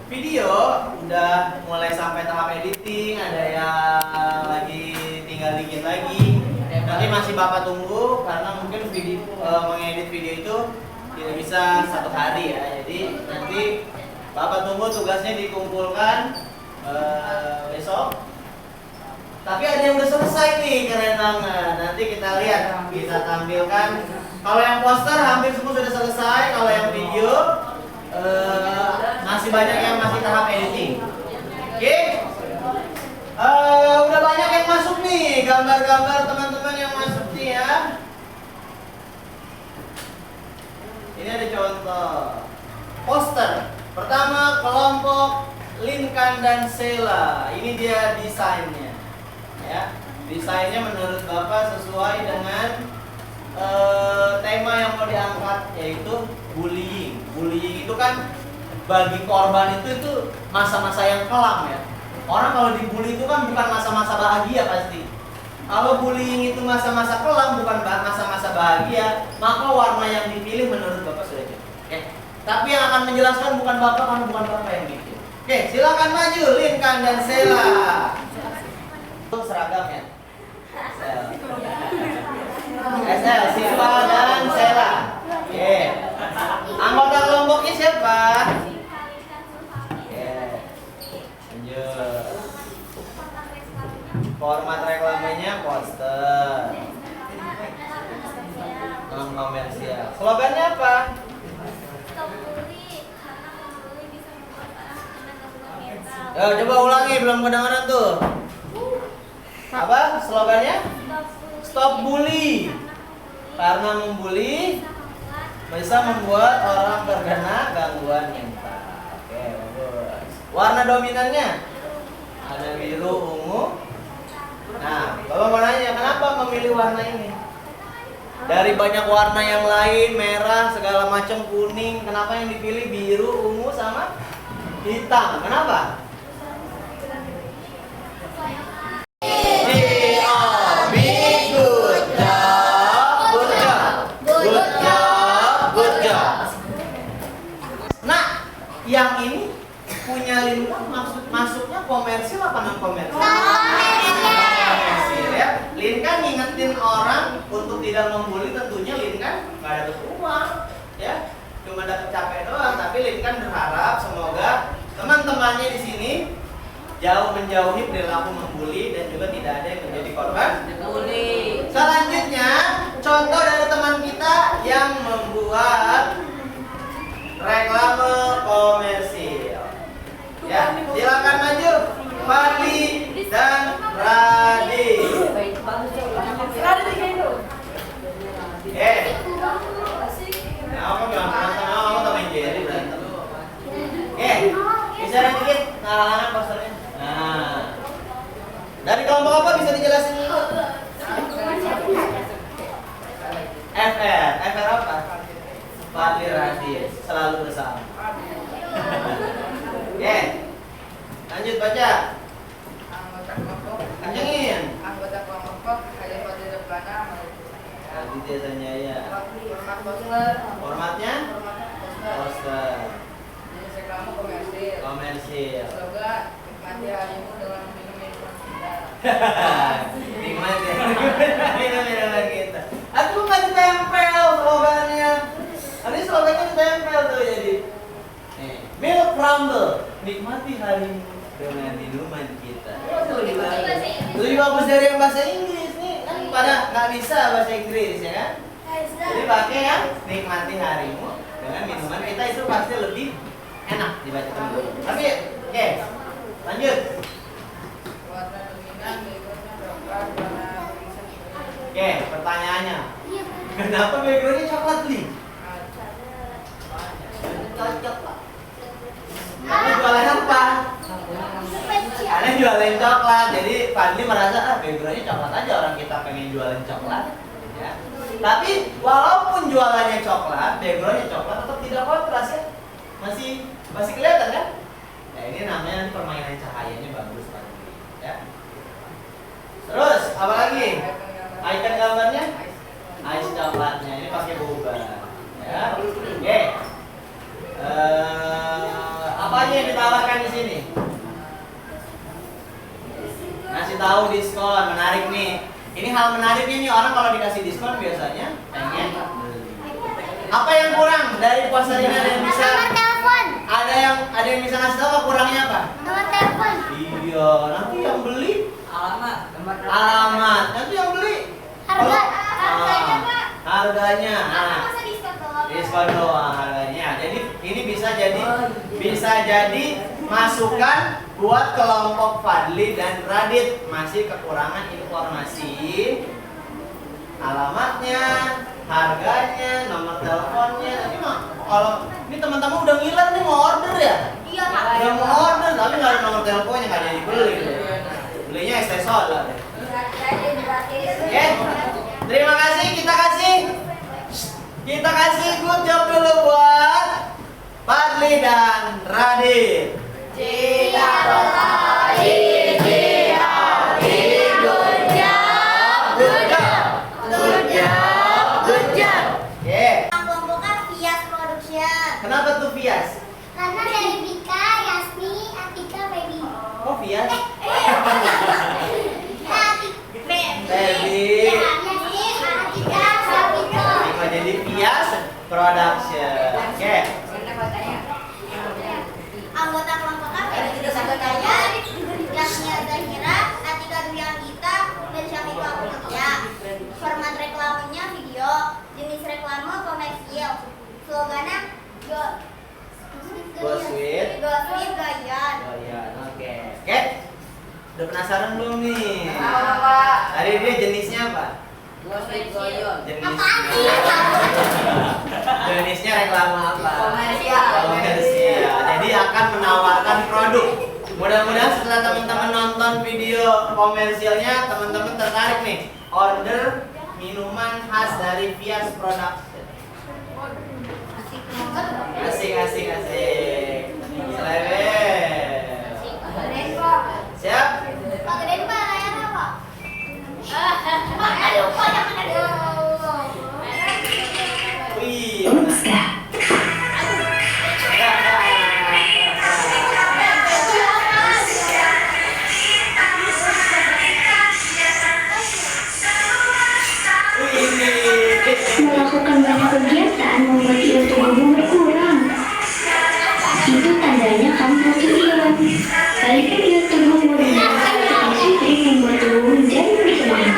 video udah mulai sampai tahap editing, ada yang lagi tinggal dikit lagi. Nanti masih Bapak tunggu karena mungkin video mengedit video itu tidak bisa satu hari ya. Jadi nanti Bapak tunggu tugasnya dikumpulkan besok. Tapi ada yang udah selesai nih, keren banget. Nanti kita lihat, kita tampilkan. Kalau yang poster hampir semua sudah selesai. Kalau yang video masih banyak yang masih tahap editing. Oke? Udah banyak yang masuk nih, gambar-gambar teman-teman yang masuk nih ya. Ini ada contoh poster. Pertama kelompok Linkan dan Sheila. Ini dia desainnya. Ya, desainnya menurut Bapak sesuai dengan tema yang mau diangkat, yaitu bullying. Bullying itu kan bagi korban itu masa-masa yang kelam ya. Orang kalau dibully itu kan bukan masa-masa bahagia pasti. Kalau bullying itu masa-masa kelam, bukan masa-masa bahagia, maka warna yang dipilih menurut Bapak sudah cukup. Oke. Tapi yang akan menjelaskan bukan Bapak, karena bukan Bapak yang bikin. Oke, silakan maju Linkan dan Sheila. Seragamnya. SL, Siva dan Sheila. Oke. Anggota kelompoknya siapa? Oke. Lanjut. Format reklamenya poster. Non komersial. Slogannya apa? Coba ulangi, belum kedengaran tuh. Apa slogannya? Stop bully. Karena membuli bisa membuat orang terkena gangguan mental. Oke, bagus. Warna dominannya ada biru, ungu. Nah, Bapak mau nanya, kenapa memilih warna ini? Dari banyak warna yang lain, merah, segala macam, kuning, kenapa yang dipilih biru, ungu, sama hitam? Kenapa? Yang ini punya Linkan masuknya komersil apa non komersil? Komersil ya. Linkan ngingetin orang untuk tidak membuli, tentunya Linkan nggak dapat uang ya, cuma dapat capek doang. Tapi Linkan berharap semoga teman-temannya di sini jauh menjauhi perilaku membuli dan juga tidak ada yang menjadi korban Bully. Selanjutnya contoh dari teman kita yang membuat reklame komersil. Ya, silakan maju Fadli dan Radis. Aku bilang berantem, aku temen Jerry berantem. Bisa dikit halangan posternya. Nah, dari kelompok apa bisa dijelasin dulu? FR apa? Fadli Radis, selalu bersama. Lanjut baca. Anggota kelompok. Kencengin. Anggota kelompok ada pada depannya. Di desanya ya. Format poster. Formatnya? Poster. Poster. Jenis reklame komersil. Komersil. Slogan nikmati harimu dengan minum-minuman kita. Nikmati minum-minuman kita. Aku nggak ditempel slogannya. Nanti slogannya ditempel tuh jadi. Milk Crumble. Nikmati nikmati harimu dengan minuman kita. Lebih bagus dari yang bahasa Inggris nih. Kan pada nggak bisa bahasa Inggris ya kan? Jadi pakai yang nikmati harimu dengan minuman kita, itu pasti lebih enak dibaca teman-teman. Tapi oke, lanjut. Warna dominan backgroundnya coklat, warna tulisan Oke, pertanyaannya. Kenapa backgroundnya coklat nih? cocok pak. Kamu jualan apa? Karena jualan coklat, jadi Fadli merasa backgroundnya coklat aja, orang kita pengen jualan coklat. Ya. Tapi walaupun jualannya coklat, backgroundnya coklat, tetap tidak kontras ya. Masih kelihatan kan? Ya ini namanya permainan cahayanya bagus Fadli. Ya. Terus apa lagi? Icon gambarnya? Ice coklatnya ini pakai boba. Ya. Oke. Apa aja yang ditawarkan di sini? Ngasih tahu diskon, menarik nih. Ini hal menarik nih, orang kalau dikasih diskon biasanya pengen beli. Apa yang kurang dari puasa ini? Ada yang bisa? Nomor telepon. Ada yang bisa ngasih tahu kurangnya apa? Nomor telepon. Iya, nanti yang beli Alamat. alamat, nanti yang beli Harganya Pak. harganya. Nah, Masa diskon doang? diskon doang harganya. Jadi ini bisa jadi masukan buat kelompok Fadli dan Radit. Masih kekurangan informasi, alamatnya, harganya, nomor teleponnya. Tapi kalau ini teman-teman udah ngiler nih mau order ya? Iya Pak. Udah mau order tapi nggak ada nomor teleponnya, nggak jadi beli. Belinya es teh soda. Oke, terima kasih. Kita kasih good job dulu buat Fadli dan Radit. Oke. Kelompoknya Vias Production. Kenapa tuh Vias? Karena dari Vika, Yasmi, Atika, Baby. Oh Vias? Baby. Yasmi, Atika, Sabito. Mau jadi Vias Production. Oke. Anggota kelompoknya Baby Sabitaya, Yasmi Zahira, Atika Duyangita, dan Syafika Mutia. Format reklamenya video, jenis reklame komersial. Slogannya Go sweet. Gayan. Oh iya, oke. Oke. Udah penasaran belum nih? Apa pak? Tadi dia jenisnya apa? Gosip goyon. Apaan sih? Jenisnya reklame apa? Komersial. Komersial. Jadi akan menawarkan produk. Mudah-mudahan setelah teman-teman nonton video komersialnya, teman-teman tertarik nih order minuman khas dari Vias Production. Asik. Selewet. Siap? Pak Gede Pak, layar apa? Pak, aduh, kok jangan ada. Wih. Melakukan banyak kegiatan membuat ion tubuhmu berkurang. Itu tandanya kamu butuh ion. Balikkan ion tubuhmu dengan vitamin C3 membuat tubuhmu menjadi lebih semangat.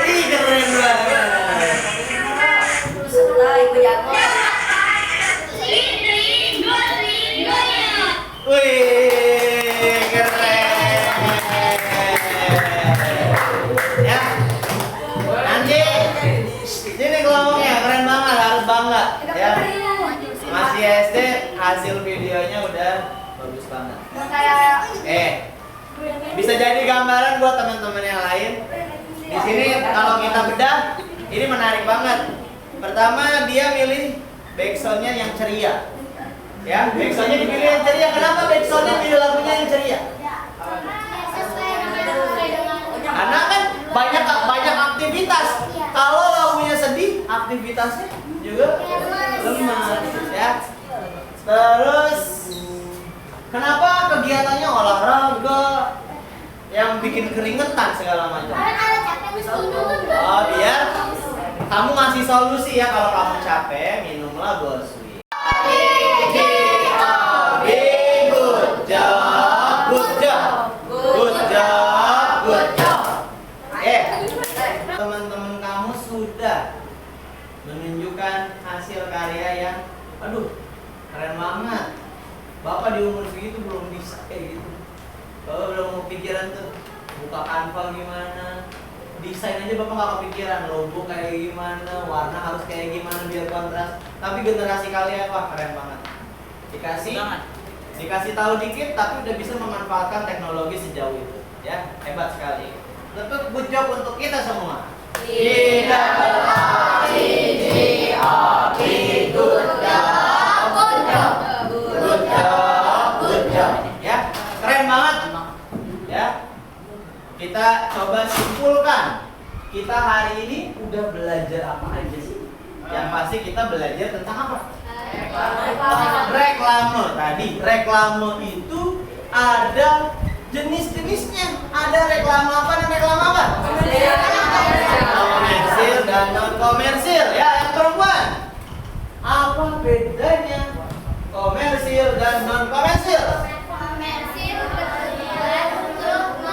Ih, keren banget. Setelah ibu jago. Wih, keren. Ya. Nanti sini kelompoknya keren banget, harus bangga. Ya. Masih SD, hasil videonya udah bagus banget. Bisa jadi gambaran buat teman-teman yang lain. Di sini kalau kita bedah, ini menarik banget. Pertama dia milih backsoundnya yang ceria. Ya, backsoundnya dipilih yang ceria. Kenapa backsoundnya pilih lagunya yang ceria? Karena kan banyak aktivitas. Kalau lagunya sedih, aktivitasnya juga lemas, ya. Terus kenapa kegiatannya olahraga yang bikin keringetan segala macam? Oh, biar Kamu ngasih solusi ya kalau kamu capek, minumlah Gorsweet. Good job, good job, good job, good job. Teman-teman kamu sudah menunjukkan hasil karya yang, aduh, keren banget. Bapak di umur segitu belum bisa kayak gitu. Bapak belum mau pikiran tuh buka Canva gimana, desain aja Bapak nggak kepikiran, logo kayak gimana, warna harus kayak gimana biar kontras. Tapi generasi kalian wah keren banget. Dikasih tahu dikit tapi udah bisa memanfaatkan teknologi sejauh itu, ya hebat sekali. Tetap good job untuk kita semua. Tidak berarti good job, good job, good job, good job. Ya keren banget. Ya kita coba simpulkan. Kita hari ini udah belajar apa aja sih? Yang pasti kita belajar tentang apa? Reklame. Tadi reklame itu ada jenis-jenisnya. Ada reklame apa dan reklame apa? Komersil dan non komersil. Ya, yang perempuan. Apa bedanya komersil dan non komersil?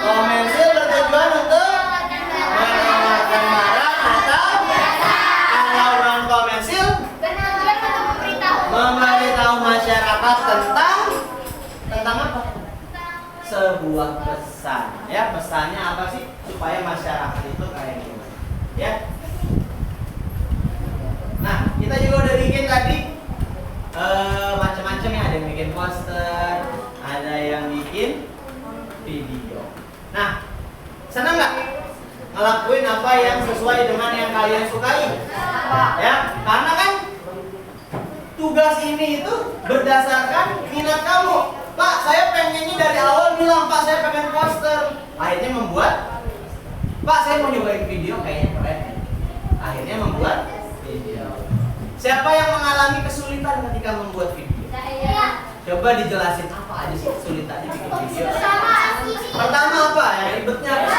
Komersil bertujuan untuk menawarkan barang atau kalau non komersil memberitahu masyarakat tentang apa? Sebuah pesan. Ya, pesannya apa sih? Supaya masyarakat itu kayak gimana? Ya. Nah, kita juga udah bikin tadi macam-macam ya, ada yang bikin poster, ada yang bikin video. Nah, senang nggak ngelakuin apa yang sesuai dengan yang kalian sukai? Ya, karena kan tugas ini itu berdasarkan minat kamu. Pak, saya pengennya dari awal bilang, Pak saya pengen poster. Akhirnya membuat, Pak saya mau nyobain video kayaknya keren. Akhirnya membuat video. Siapa yang mengalami kesulitan ketika membuat video? Coba dijelasin apa aja sih kesulitannya bikin video. Pertama apa? Ya ribetnya apa?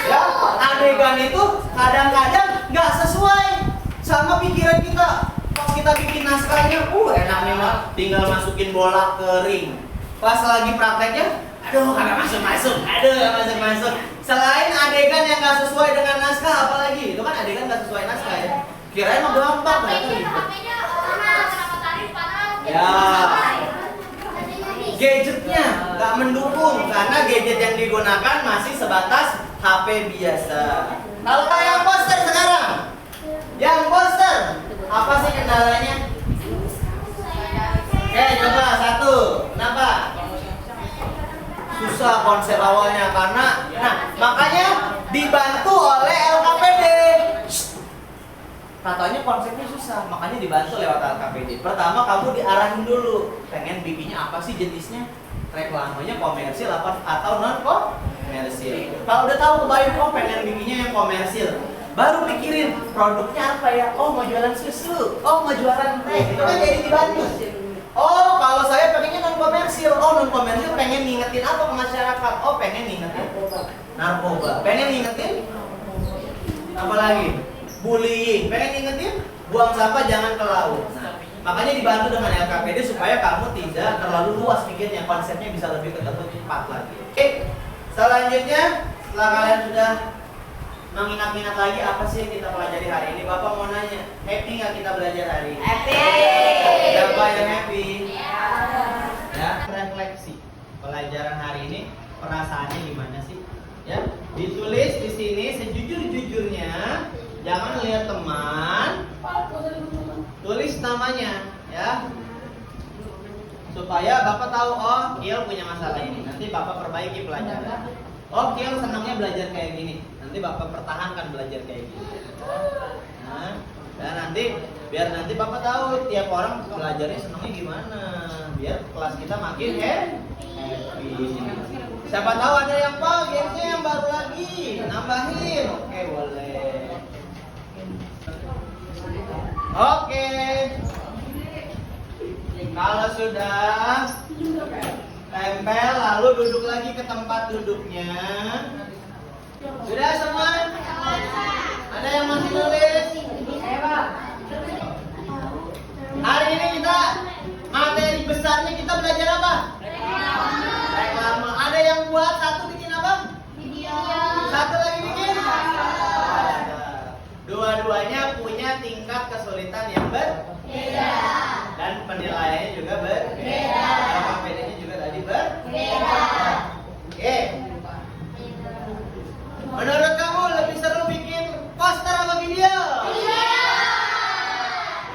Ya, adegan itu kadang-kadang nggak sesuai sama pikiran kita. Pas kita bikin naskahnya, enaknya mah tinggal masukin bola ke ring. Pas lagi prakteknya, aduh kagak masuk-masuk, Selain adegan yang nggak sesuai dengan naskah, apalagi itu kan adegan nggak sesuai naskah ya. Kirain mah gampang, ternyata ribet. Ya, gadgetnya nggak mendukung karena gadget yang digunakan masih sebatas HP biasa. Kalau yang poster sekarang, yang poster apa sih kendalanya? Coba satu, kenapa? Susah konsep awalnya karena, makanya dibantu oleh LKPD. Katanya konsepnya susah, makanya dibantu lewat LKPD. Pertama kamu diarahin dulu, pengen bikinnya apa sih jenisnya? Reklamenya komersil apa atau non komersil? Kalau udah tahu kebayang, pengen bikinnya yang komersil, baru pikirin produknya apa ya? Oh mau jualan susu, oh mau jualan teh, itu kan jadi dibantu. Oh kalau saya pengennya non komersil, non komersil pengen ngingetin apa ke masyarakat? Oh pengen ngingetin narkoba, pengen ngingetin apa lagi? Bullying, pengen ngingetin buang sampah jangan ke laut. Nah, makanya dibantu dengan LKPD supaya kamu tidak terlalu luas pikirnya, konsepnya bisa lebih ketemu cepat lagi. Oke, selanjutnya setelah kalian sudah mengingat-ingat lagi apa sih yang kita pelajari hari ini, Bapak mau nanya, happy nggak kita belajar hari ini? Happy. Siapa yang happy? Ya, refleksi pelajaran hari ini, perasaannya gimana sih? Ya, ditulis di sini sejujur-jujurnya. Jangan lihat teman, tulis namanya ya, supaya Bapak tahu, oh Kiel punya masalah ini, nanti Bapak perbaiki pelajaran. Oh Kiel senangnya belajar kayak gini, nanti Bapak pertahankan belajar kayak gini. Nah, dan biar nanti Bapak tahu tiap orang belajarnya senangnya gimana, biar kelas kita makin happy. Siapa tahu ada yang gamesnya yang baru lagi, nambahin. Oke boleh. Oke. Kalau sudah tempel, lalu duduk lagi ke tempat duduknya. Sudah semua? Ada yang masih nulis? tingkat kesulitan yang berbeda dan penilaiannya juga berbeda. KPD-nya juga tadi berbeda. Oke. Menurut kamu lebih seru bikin poster apa video?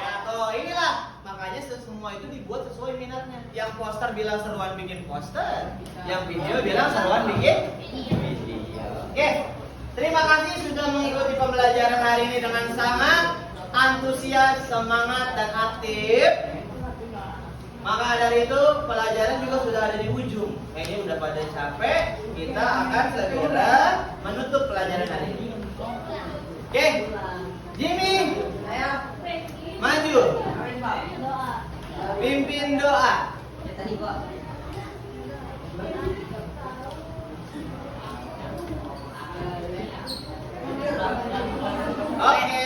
Ya toh inilah makanya semua itu dibuat sesuai minatnya. Yang poster bilang seruan bikin poster, yang video bilang seruan bikin video. Oke. Terima kasih sudah mengikuti pembelajaran hari ini dengan sangat antusias, semangat, dan aktif. Maka dari itu pelajaran juga sudah ada di ujung. Kayaknya udah pada capek. Kita akan segera menutup pelajaran hari ini. Oke, Jimmy, maju. Pimpin doa. Oke.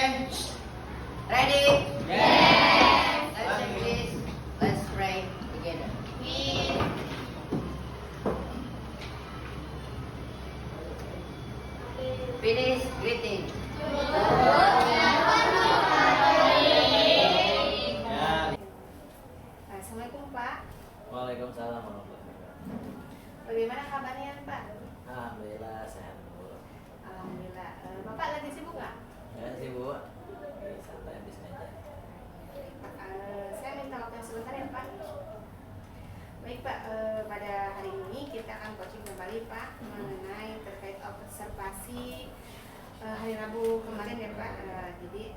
Ready? Yes. Let's do this. Let's pray together. Finish greeting. Ya. Assalamualaikum Pak. Waalaikumsalam warahmatullahi wabarakatuh. Bagaimana kabarnya Pak? Alhamdulillah sehat Bu. Alhamdulillah. Bapak lagi sibuk nggak? Ya sih Bu, lagi santai habis ngajar. Saya minta waktu yang sebentar ya Pak. Baik Pak, pada hari ini kita akan coaching kembali Pak mengenai terkait observasi hari Rabu kemarin ya Pak. Jadi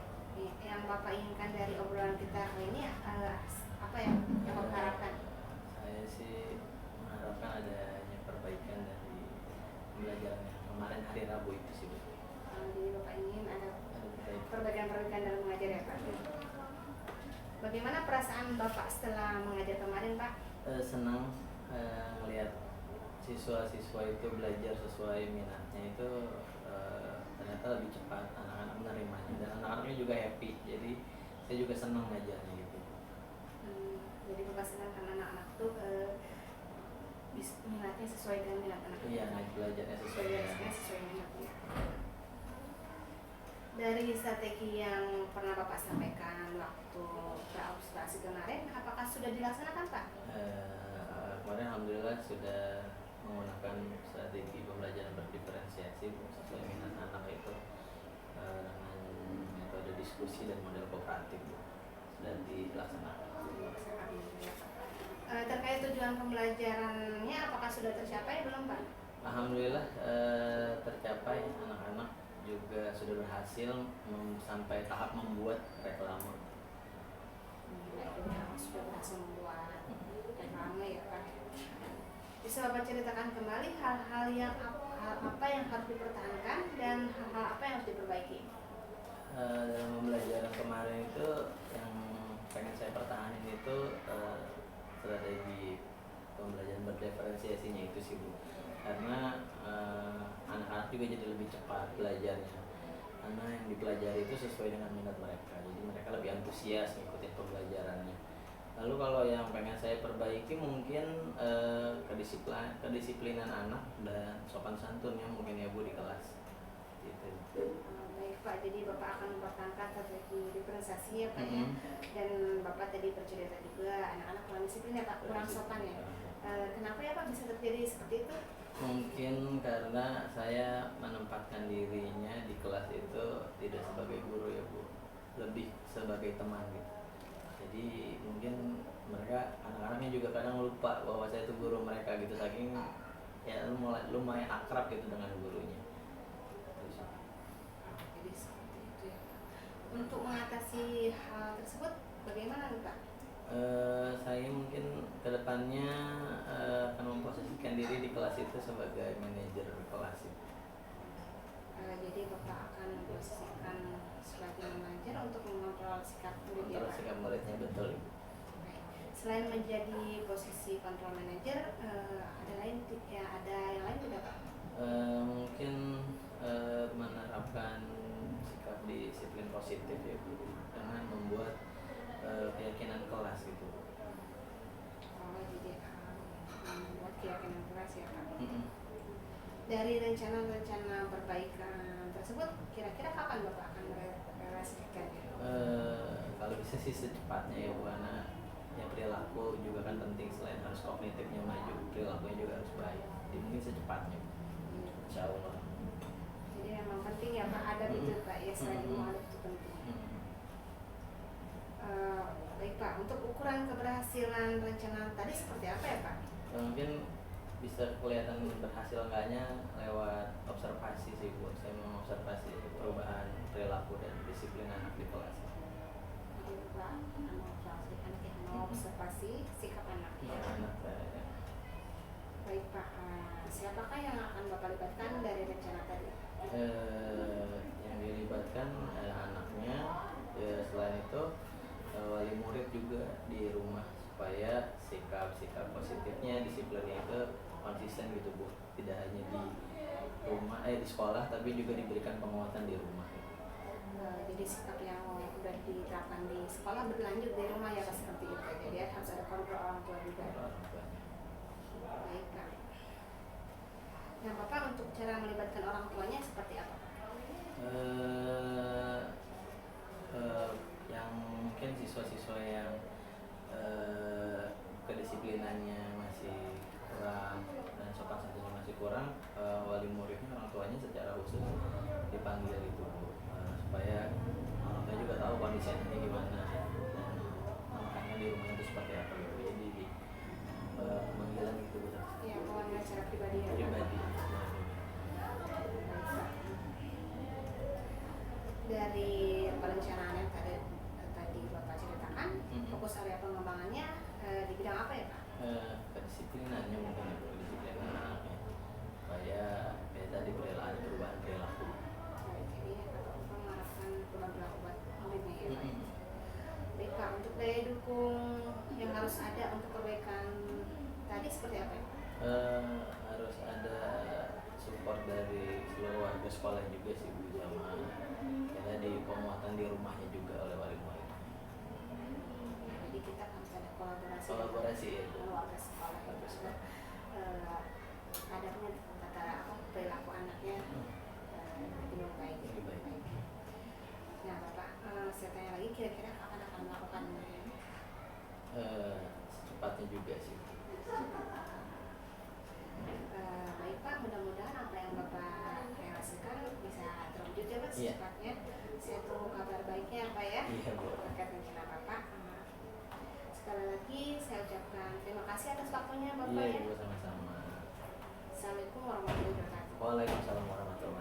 yang Bapak inginkan dari obrolan kita kali ini apa ya yang Bapak harapkan? Saya sih mengharapkan adanya perbaikan dari pembelajaran yang kemarin hari Rabu itu sih Bu. Jadi Bapak ingin ada Ada perbaikan. perbaikan dalam mengajar ya Pak. Bagaimana perasaan Bapak setelah mengajar kemarin Pak? Senang melihat siswa-siswa itu belajar sesuai minatnya itu ternyata lebih cepat anak-anak menerimanya dan anak-anaknya juga happy, jadi saya juga senang ngajarnya gitu. Jadi Bapak senang karena anak-anak tuh minatnya sesuai dengan minat anak. Iya, belajarnya sesuai dengan sesuai minatnya. Dari strategi yang pernah Bapak sampaikan waktu berobservasi kemarin, apakah sudah dilaksanakan Pak? Kemarin alhamdulillah sudah menggunakan strategi pembelajaran berdiferensiasi sesuai minat anak itu dengan metode diskusi dan model kooperatif sudah dilaksanakan. Terkait tujuan pembelajarannya, apakah sudah tercapai belum Pak? Alhamdulillah tercapai, anak-anak juga sudah berhasil sampai tahap membuat reklame. Sudah berhasil membuat reklame ya Pak. Bisa Bapak ceritakan kembali hal-hal yang apa yang harus dipertahankan dan hal-hal apa yang harus diperbaiki? Dalam pembelajaran kemarin itu yang pengen saya pertahanin itu strategi pembelajaran berdiferensiasinya itu sih Bu, karena anak-anak juga jadi lebih cepat belajarnya karena yang dipelajari itu sesuai dengan minat mereka, jadi mereka lebih antusias mengikuti pembelajarannya. Lalu kalau yang pengen saya perbaiki mungkin kedisiplinan anak dan sopan santunnya mungkin ya Bu di kelas gitu. Baik Pak, jadi Bapak akan mempertahankan strategi diferensiasi ya Pak ya. Dan Bapak tadi bercerita juga anak-anak kurang disiplin ya Pak, kurang sopan ya. Kenapa ya Pak bisa terjadi seperti itu? Mungkin karena saya menempatkan dirinya di kelas itu tidak sebagai guru ya Bu, lebih sebagai teman gitu. Jadi mungkin mereka anak-anaknya juga kadang lupa bahwa saya itu guru mereka gitu, saking ya lumayan akrab gitu dengan gurunya. Jadi seperti itu ya Pak. Untuk mengatasi hal tersebut bagaimana nih Pak? Saya mungkin kedepannya akan memposisikan diri di kelas itu sebagai manajer kelas itu. Jadi Bapak akan memposisikan sebagai manajer untuk mengontrol sikap murid ya Kontrol Pak? sikap muridnya, betul. Selain menjadi posisi kontrol manajer, ada yang lain tidak Pak? Mungkin menerapkan sikap disiplin positif ya Bu, dengan membuat keyakinan kelas gitu. Jadi membuat keyakinan kelas ya Pak. Dari rencana-rencana perbaikan tersebut, kira-kira kapan Bapak akan signifikan ya? Kalau bisa sih secepatnya ya Bu, karena ya perilaku juga kan penting, selain harus kognitifnya maju, perilakunya juga harus baik. Jadi mungkin secepatnya, insya Allah. Jadi memang penting ya Pak, adab itu Pak ya, selain ilmu adab itu penting. Baik Pak, untuk ukuran keberhasilan rencana tadi seperti apa ya Pak? Mungkin bisa kelihatan berhasil enggaknya lewat observasi sih Bu. Saya mengobservasi perubahan perilaku dan disiplin anak di kelas. Jadi Pak, observasi sikap anak ya. Anak saya. Baik Pak, siapakah yang akan Bapak libatkan dari rencana tadi? Yang dilibatkan anaknya, ya selain itu wali murid juga di rumah, supaya sikap positifnya, disiplinnya itu konsisten gitu Bu, tidak hanya di rumah di sekolah, tapi juga diberikan penguatan di rumah. Jadi sikap yang sudah diterapkan di sekolah berlanjut di rumah ya Pak, seperti itu. Jadi harus ada kontrol orang tua juga. Baik Pak. Nah Bapak, untuk cara melibatkan orang tuanya seperti apa Pak? Yang mungkin siswa-siswa yang kedisiplinannya masih kurang dan sopan santunnya masih kurang, wali muridnya, orang tuanya secara khusus dipanggil itu supaya orang tua juga tahu kondisi anaknya gimana dan makanya di rumah itu seperti apa gitu. Jadi di pemanggilan gitu Bu. Ya, pemanggilan secara pribadi ya Pak? Pribadi. Dari perencanaan yang tadi Bapak ceritakan, fokus area pengembangannya di bidang apa ya Pak? Kedisiplinannya mungkin ya, kedisiplinan anaknya, supaya beda di perilaku, perubahan perilaku. Jadi Bapak mengarahkan perubahan perilaku buat muridnya ya Pak. Baik Pak, untuk daya dukung yang harus ada untuk kebaikan tadi seperti apa ya Pak? Harus ada support dari seluruh warga sekolah juga sih Bu, sama kita di penguatan di rumahnya juga oleh wali murid. Jadi kita harus ada Kolaborasi ya Bu. warga sekolah itu juga adanya tata perilaku anaknya lebih baik. Lebih baik. Nah Bapak, saya tanya lagi, kira-kira kapan akan melakukan Secepatnya juga sih. Baik Pak, mudah-mudahan apa yang Bapak realisasikan bisa terwujud ya Pak secepatnya. Saya tunggu kabar baiknya ya Pak ya, terkait rencana Bapak. Sekali lagi saya ucapkan terima kasih atas waktunya Bapak ya. Iya Bu, sama-sama. Assalamualaikum warahmatullahi wabarakatuh. Waalaikumsalam warahmatullahi wabarakatuh.